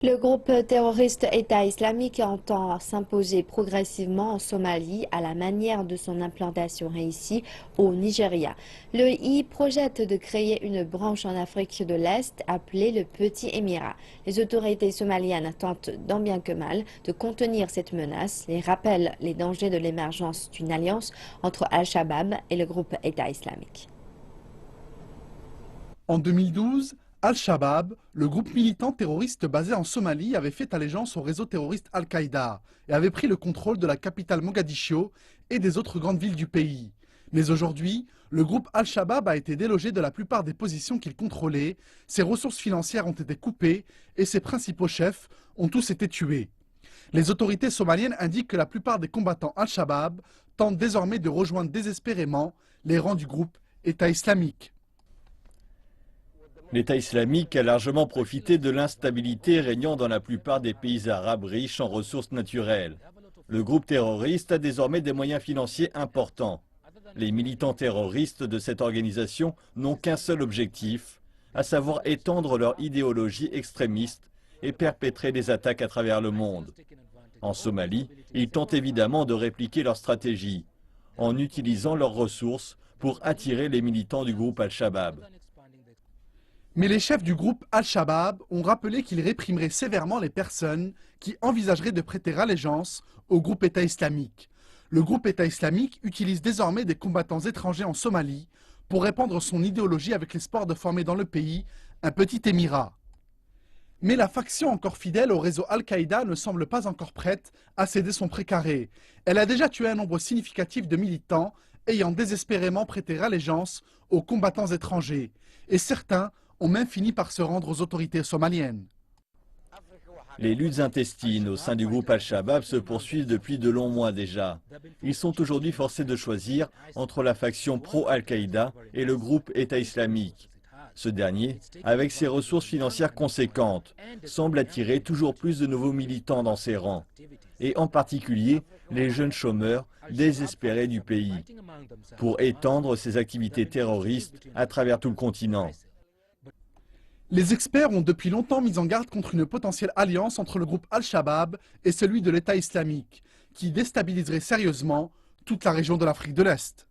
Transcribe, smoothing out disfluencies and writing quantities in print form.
Le groupe terroriste État islamique entend s'imposer progressivement en Somalie à la manière de son implantation réussie au Nigeria. Le I projette de créer une branche en Afrique de l'Est appelée le Petit Émirat. Les autorités somaliennes tentent tant bien que mal de contenir cette menace et rappellent les dangers de l'émergence d'une alliance entre Al-Shabaab et le groupe État islamique. En 2012, Al-Shabaab, le groupe militant terroriste basé en Somalie, avait fait allégeance au réseau terroriste Al-Qaïda et avait pris le contrôle de la capitale Mogadiscio et des autres grandes villes du pays. Mais aujourd'hui, le groupe Al-Shabaab a été délogé de la plupart des positions qu'il contrôlait, ses ressources financières ont été coupées et ses principaux chefs ont tous été tués. Les autorités somaliennes indiquent que la plupart des combattants Al-Shabaab tentent désormais de rejoindre désespérément les rangs du groupe État islamique. L'État islamique a largement profité de l'instabilité régnant dans la plupart des pays arabes riches en ressources naturelles. Le groupe terroriste a désormais des moyens financiers importants. Les militants terroristes de cette organisation n'ont qu'un seul objectif, à savoir étendre leur idéologie extrémiste et perpétrer des attaques à travers le monde. En Somalie, ils tentent évidemment de répliquer leur stratégie, en utilisant leurs ressources pour attirer les militants du groupe Al-Shabaab. Mais les chefs du groupe Al-Shabaab ont rappelé qu'ils réprimeraient sévèrement les personnes qui envisageraient de prêter allégeance au groupe État islamique. Le groupe État islamique utilise désormais des combattants étrangers en Somalie pour répandre son idéologie avec l'espoir de former dans le pays un petit émirat. Mais la faction encore fidèle au réseau Al-Qaïda ne semble pas encore prête à céder son précaré. Elle a déjà tué un nombre significatif de militants ayant désespérément prêté allégeance aux combattants étrangers. Et certains ont même fini par se rendre aux autorités somaliennes. Les luttes intestines au sein du groupe Al-Shabaab se poursuivent depuis de longs mois déjà. Ils sont aujourd'hui forcés de choisir entre la faction pro-Al-Qaïda et le groupe État islamique. Ce dernier, avec ses ressources financières conséquentes, semble attirer toujours plus de nouveaux militants dans ses rangs, et en particulier les jeunes chômeurs désespérés du pays, pour étendre ses activités terroristes à travers tout le continent. Les experts ont depuis longtemps mis en garde contre une potentielle alliance entre le groupe Al-Shabaab et celui de l'État islamique, qui déstabiliserait sérieusement toute la région de l'Afrique de l'Est.